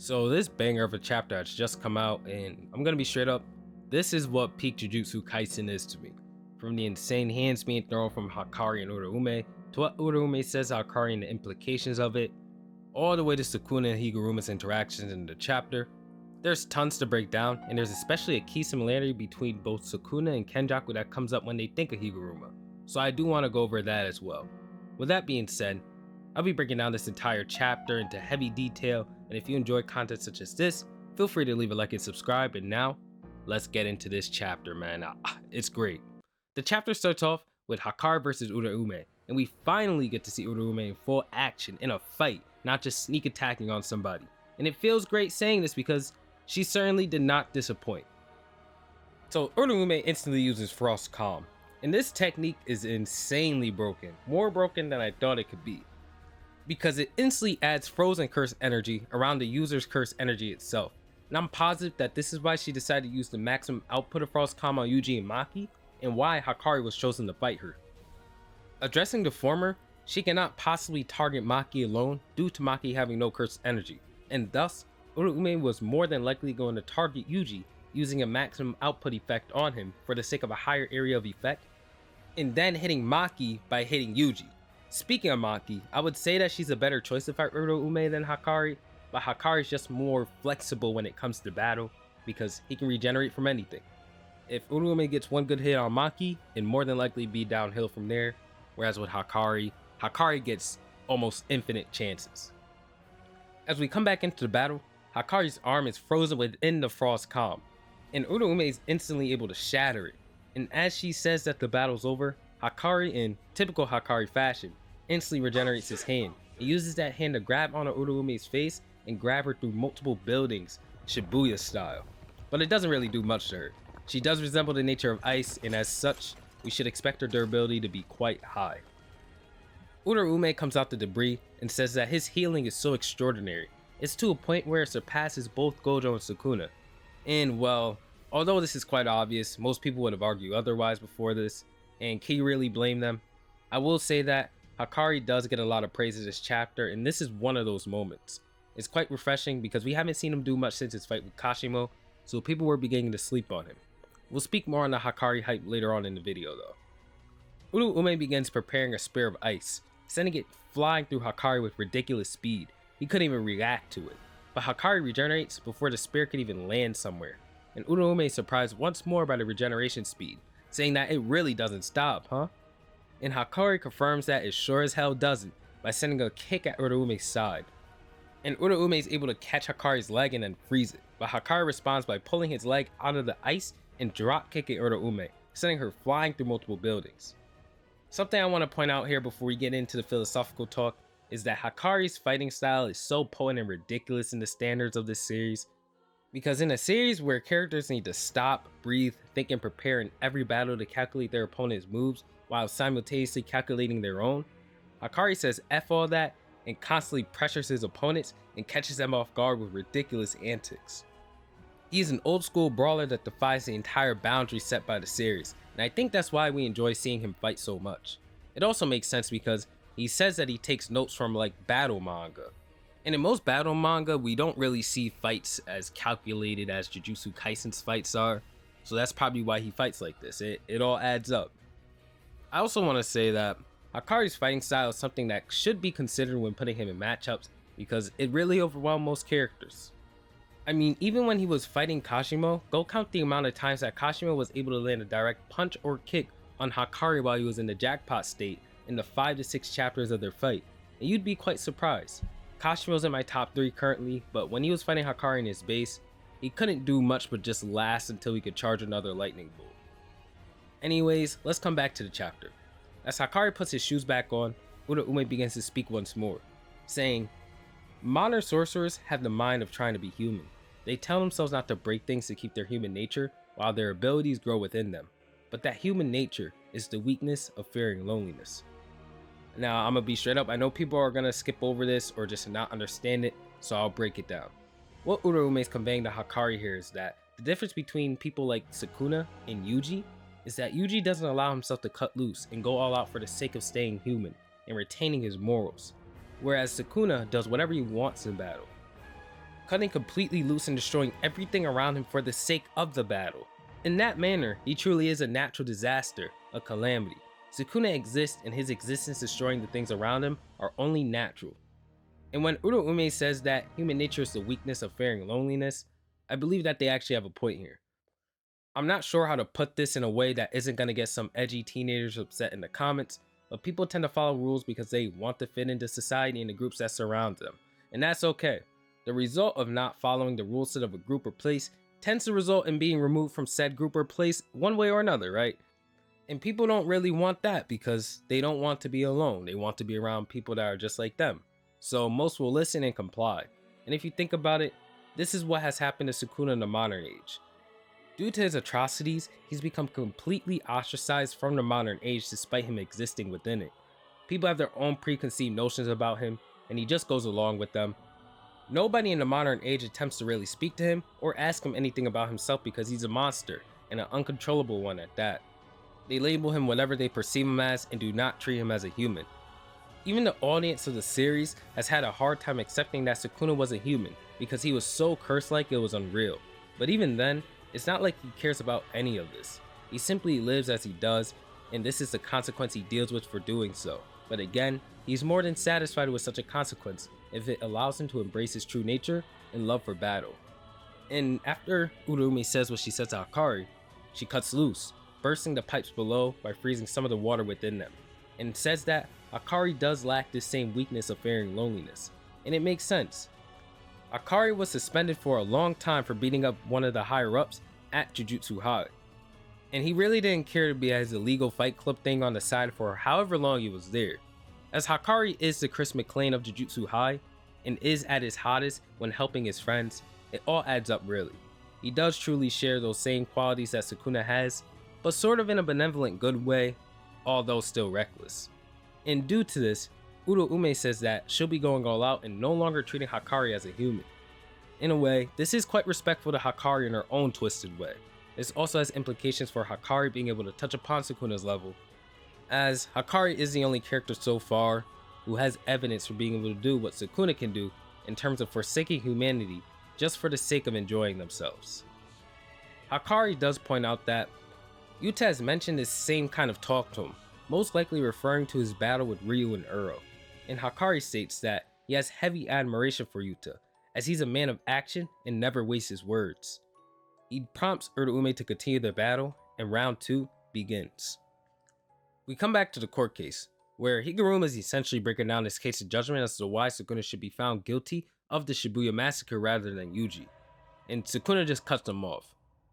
So this banger of a chapter has just come out, and I'm gonna be straight up. This is what peak Jujutsu Kaisen is to me. From the insane hands being thrown from Hakari and Uraume, to what Uraume says to Hakari and the implications of it, all the way to Sukuna and Higuruma's interactions in the chapter. There's tons to break down, and there's especially a key similarity between both Sukuna and Kenjaku that comes up when they think of Higuruma. So I do want to go over that as well. With that being said, I'll be breaking down this entire chapter into heavy detail, and if you enjoy content such as this, feel free to leave a like and subscribe. And now, let's get into this chapter, man. It's great. The chapter starts off with Hakari versus Uraume, and we finally get to see Uraume in full action in a fight, not just sneak attacking on somebody. And it feels great saying this because she certainly did not disappoint. So Uraume instantly uses Frost Calm, and this technique is insanely broken, more broken than I thought it could be, because it instantly adds frozen curse energy around the user's curse energy itself. And I'm positive that this is why she decided to use the maximum output of Frost Calm on Yuji and Maki, and why Hakari was chosen to fight her. Addressing the former, she cannot possibly target Maki alone due to Maki having no curse energy, and thus Uraume was more than likely going to target Yuji using a maximum output effect on him for the sake of a higher area of effect, and then hitting Maki by hitting Yuji. Speaking of Maki, I would say that she's a better choice to fight Uraume than Hakari, but Hakari is just more flexible when it comes to battle because he can regenerate from anything. If Uraume gets one good hit on Maki, it'd more than likely be downhill from there, whereas with Hakari gets almost infinite chances. As we come back into the battle, Hakari's arm is frozen within the Frost Calm, and Uraume is instantly able to shatter it. And as she says that the battle's over, Hakari, in typical Hakari fashion, instantly regenerates his hand. He uses that hand to grab onto Uraume's face and grab her through multiple buildings, Shibuya style. But it doesn't really do much to her. She does resemble the nature of ice, and as such, we should expect her durability to be quite high. Uraume comes out the debris and says that his healing is so extraordinary. It's to a point where it surpasses both Gojo and Sukuna. And well, although this is quite obvious, most people would have argued otherwise before this, and can you really blame them? I will say that Hakari does get a lot of praise in this chapter, and this is one of those moments. It's quite refreshing because we haven't seen him do much since his fight with Kashimo, so people were beginning to sleep on him. We'll speak more on the Hakari hype later on in the video though. Uraume begins preparing a spear of ice, sending it flying through Hakari with ridiculous speed. He couldn't even react to it, but Hakari regenerates before the spear could even land somewhere, and Uraume is surprised once more by the regeneration speed, saying that it really doesn't stop, huh? And Hakari confirms that it sure as hell doesn't by sending a kick at Uraume's side. And Uraume is able to catch Hakari's leg and then freeze it, but Hakari responds by pulling his leg out of the ice and drop kicking Uraume, sending her flying through multiple buildings. Something I want to point out here before we get into the philosophical talk is that Hakari's fighting style is so potent and ridiculous in the standards of this series, because in a series where characters need to stop, breathe, think, and prepare in every battle to calculate their opponent's moves while simultaneously calculating their own, Hakari says F all that and constantly pressures his opponents and catches them off guard with ridiculous antics. He is an old school brawler that defies the entire boundary set by the series, and I think that's why we enjoy seeing him fight so much. It also makes sense because he says that he takes notes from like battle manga. And in most battle manga, we don't really see fights as calculated as Jujutsu Kaisen's fights are, so that's probably why he fights like this. It all adds up. I also want to say that Hakari's fighting style is something that should be considered when putting him in matchups, because it really overwhelmed most characters. I mean, even when he was fighting Kashimo, go count the amount of times that Kashimo was able to land a direct punch or kick on Hakari while he was in the jackpot state in the 5 to 6 chapters of their fight, and you'd be quite surprised. Kashimo's in my top 3 currently, but when he was fighting Hakari in his base, he couldn't do much but just last until he could charge another lightning bolt. Anyways, let's come back to the chapter. As Hakari puts his shoes back on, Uraume begins to speak once more, saying, "Modern sorcerers have the mind of trying to be human. They tell themselves not to break things to keep their human nature while their abilities grow within them. But that human nature is the weakness of fearing loneliness." Now, I'm gonna be straight up. I know people are gonna skip over this or just not understand it, so I'll break it down. What Uraume is conveying to Hakari here is that the difference between people like Sukuna and Yuji is that Yuji doesn't allow himself to cut loose and go all out for the sake of staying human and retaining his morals, whereas Sukuna does whatever he wants in battle. cutting completely loose and destroying everything around him for the sake of the battle. In that manner, he truly is a natural disaster, a calamity. Sukuna exists, and his existence destroying the things around him are only natural. And when Uraume says that human nature is the weakness of fearing loneliness, I believe that they actually have a point here. I'm not sure how to put this in a way that isn't going to get some edgy teenagers upset in the comments, but people tend to follow rules because they want to fit into society and the groups that surround them, and that's okay. The result of not following the rule set of a group or place tends to result in being removed from said group or place one way or another, right? And people don't really want that because they don't want to be alone. They want to be around people that are just like them. So most will listen and comply. And if you think about it, this is what has happened to Sukuna in the modern age. Due to his atrocities, he's become completely ostracized from the modern age despite him existing within it. People have their own preconceived notions about him, and he just goes along with them. Nobody in the modern age attempts to really speak to him or ask him anything about himself because he's a monster, and an uncontrollable one at that. They label him whatever they perceive him as and do not treat him as a human. Even the audience of the series has had a hard time accepting that Sukuna was a human because he was so cursed-like it was unreal. But even then, it's not like he cares about any of this. He simply lives as he does, and this is the consequence he deals with for doing so. But again, he's more than satisfied with such a consequence if it allows him to embrace his true nature and love for battle. And after Uraume says what she says to Hakari, she cuts loose, bursting the pipes below by freezing some of the water within them, and says that Hakari does lack this same weakness of fearing loneliness. And it makes sense. Hakari was suspended for a long time for beating up one of the higher ups at Jujutsu High, and he really didn't care to be at his illegal fight club thing on the side for however long he was there. As Hakari is the Chris McClane of Jujutsu High, and is at his hottest when helping his friends, it all adds up really. He does truly share those same qualities that Sukuna has, but sort of in a benevolent good way, although still reckless. And due to this, Uraume says that she'll be going all out and no longer treating Hakari as a human. In a way, this is quite respectful to Hakari in her own twisted way. This also has implications for Hakari being able to touch upon Sukuna's level, as Hakari is the only character so far who has evidence for being able to do what Sukuna can do in terms of forsaking humanity just for the sake of enjoying themselves. Hakari does point out that Yuta has mentioned this same kind of talk to him, most likely referring to his battle with Ryu and Uro, and Hakari states that he has heavy admiration for Yuta, as he's a man of action and never wastes his words. He prompts Uraume to continue the battle, and round 2 begins. We come back to the court case, where Higuruma is essentially breaking down his case of judgment as to why Sukuna should be found guilty of the Shibuya massacre rather than Yuji, and Sukuna just cuts them off.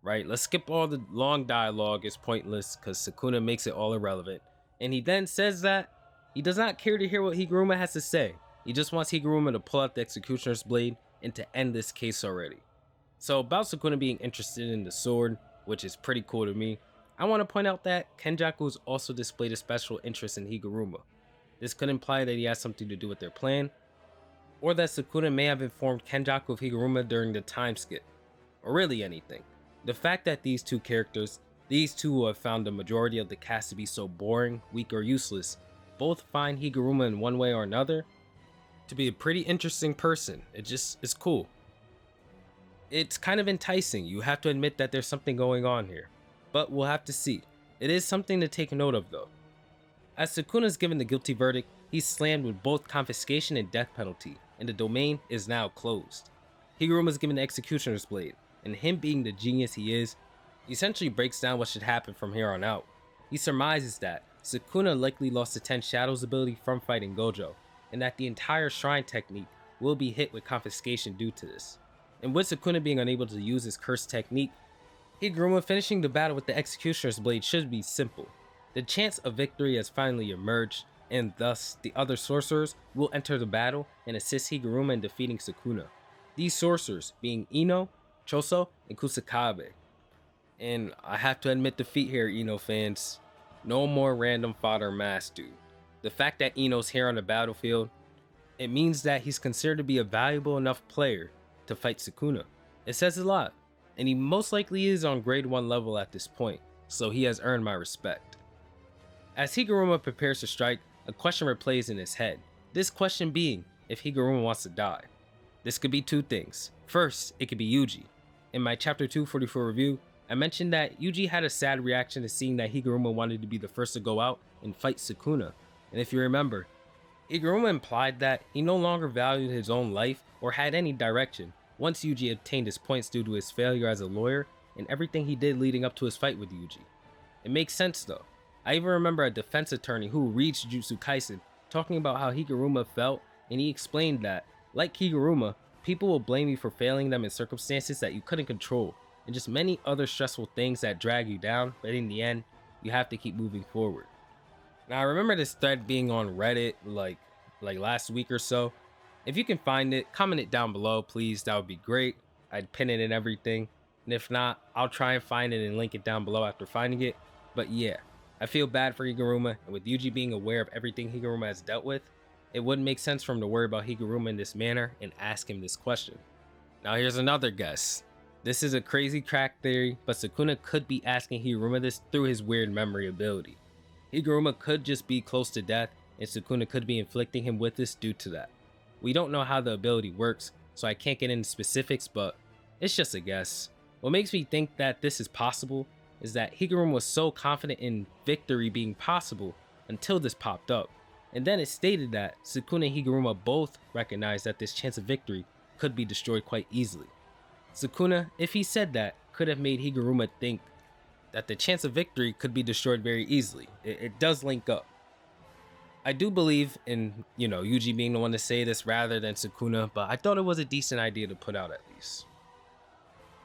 Right, let's skip all the long dialogue, it's pointless because Sukuna makes it all irrelevant, and he then says that he does not care to hear what Higuruma has to say. He just wants Higuruma to pull out the executioner's blade and to end this case already. So about Sukuna being interested in the sword, which is pretty cool to me, I want to point out that Kenjaku has also displayed a special interest in Higuruma. This could imply that he has something to do with their plan, or that Sukuna may have informed Kenjaku of Higuruma during the time skip, or really anything. The fact that these two characters, these two who have found the majority of the cast to be so boring, weak, or useless, both find Higuruma in one way or another to be a pretty interesting person. It's cool. It's kind of enticing. You have to admit that there's something going on here, but we'll have to see. It is something to take note of though. As Sukuna is given the guilty verdict, he's slammed with both confiscation and death penalty, and the domain is now closed. Higuruma is given the executioner's blade, and him being the genius he is, essentially breaks down what should happen from here on out. He surmises that Sukuna likely lost the 10 Shadows ability from fighting Gojo, and that the entire shrine technique will be hit with confiscation due to this. And with Sukuna being unable to use his cursed technique, Higuruma finishing the battle with the executioner's blade should be simple. The chance of victory has finally emerged, and thus the other sorcerers will enter the battle and assist Higuruma in defeating Sukuna. These sorcerers being Ino, Choso, and Kusakabe. And I have to admit defeat here, Ino fans. No more random fodder mass, dude. The fact that Ino's here on the battlefield, it means that he's considered to be a valuable enough player to fight Sukuna. It says a lot, and he most likely is on grade 1 level at this point, so he has earned my respect. As Higuruma prepares to strike, a question replays in his head. This question being if Higuruma wants to die. This could be two things. First, it could be Yuji. In my chapter 244 review, I mentioned that Yuji had a sad reaction to seeing that Higuruma wanted to be the first to go out and fight Sukuna. And if you remember, Higuruma implied that he no longer valued his own life or had any direction once Yuji obtained his points due to his failure as a lawyer and everything he did leading up to his fight with Yuji. It makes sense though. I even remember a defense attorney who reads Jujutsu Kaisen talking about how Higuruma felt, and he explained that, like Higuruma, people will blame you for failing them in circumstances that you couldn't control, and just many other stressful things that drag you down, but in the end, you have to keep moving forward. Now I remember this thread being on Reddit like last week or so. If you can find it, comment it down below, please. That would be great. I'd pin it and everything. And if not, I'll try and find it and link it down below after finding it. But yeah, I feel bad for Higuruma, and with Yuji being aware of everything Higuruma has dealt with, it wouldn't make sense for him to worry about Higuruma in this manner and ask him this question. Now here's another guess. This is a crazy crack theory, but Sukuna could be asking Higuruma this through his weird memory ability. Higuruma could just be close to death, and Sukuna could be inflicting him with this due to that. We don't know how the ability works, so I can't get into specifics, but it's just a guess. What makes me think that this is possible is that Higuruma was so confident in victory being possible until this popped up, and then it stated that Sukuna and Higuruma both recognized that this chance of victory could be destroyed quite easily. Sukuna, if he said that, could have made Higuruma think that the chance of victory could be destroyed very easily. It does link up. I do believe in, Yuji being the one to say this rather than Sukuna, but I thought it was a decent idea to put out at least.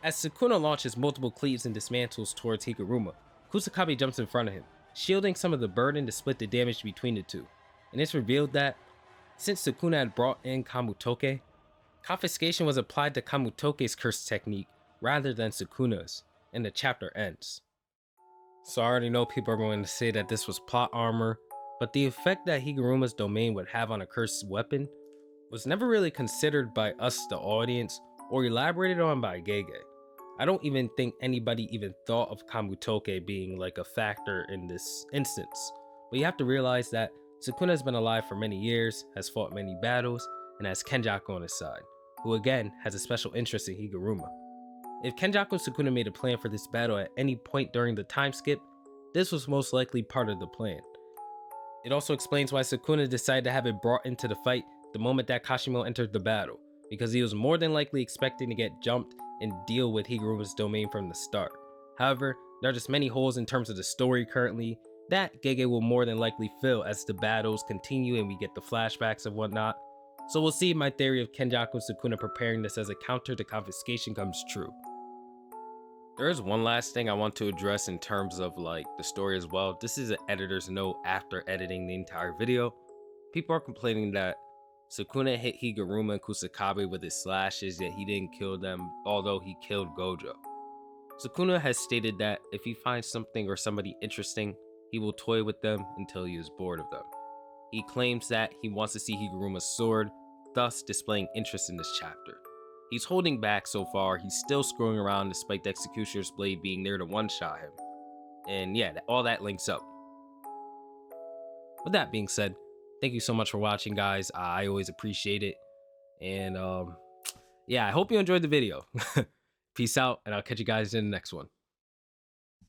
As Sukuna launches multiple cleaves and dismantles towards Higuruma, Kusakabe jumps in front of him, shielding some of the burden to split the damage between the two. And it's revealed that, since Sukuna had brought in Kamutoke, confiscation was applied to Kamutoke's curse technique rather than Sukuna's, and the chapter ends. So I already know people are going to say that this was plot armor, but the effect that Higuruma's domain would have on a cursed weapon was never really considered by us, the audience, or elaborated on by Gege. I don't even think anybody even thought of Kamutoke being like a factor in this instance, but you have to realize that Sukuna has been alive for many years, has fought many battles, and has Kenjaku on his side, who again has a special interest in Higuruma. If Kenjaku and Sukuna made a plan for this battle at any point during the time skip, this was most likely part of the plan. It also explains why Sukuna decided to have it brought into the fight the moment that Kashimo entered the battle, because he was more than likely expecting to get jumped and deal with Higuruma's domain from the start. However, there are just many holes in terms of the story currently that Gege will more than likely fill as the battles continue and we get the flashbacks and whatnot. So we'll see if my theory of Kenjaku and Sukuna preparing this as a counter to confiscation comes true. There is one last thing I want to address in terms of the story as well. This is an editor's note after editing the entire video. People are complaining that Sukuna hit Higuruma and Kusakabe with his slashes, yet he didn't kill them, although he killed Gojo. Sukuna has stated that if he finds something or somebody interesting, he will toy with them until he is bored of them. He claims that he wants to see Higuruma's sword, thus displaying interest in this chapter. He's holding back so far, he's still screwing around despite the Executioner's blade being there to one-shot him. And yeah, all that links up. With that being said, thank you so much for watching, guys. I always appreciate it. And yeah, I hope you enjoyed the video. Peace out, and I'll catch you guys in the next one.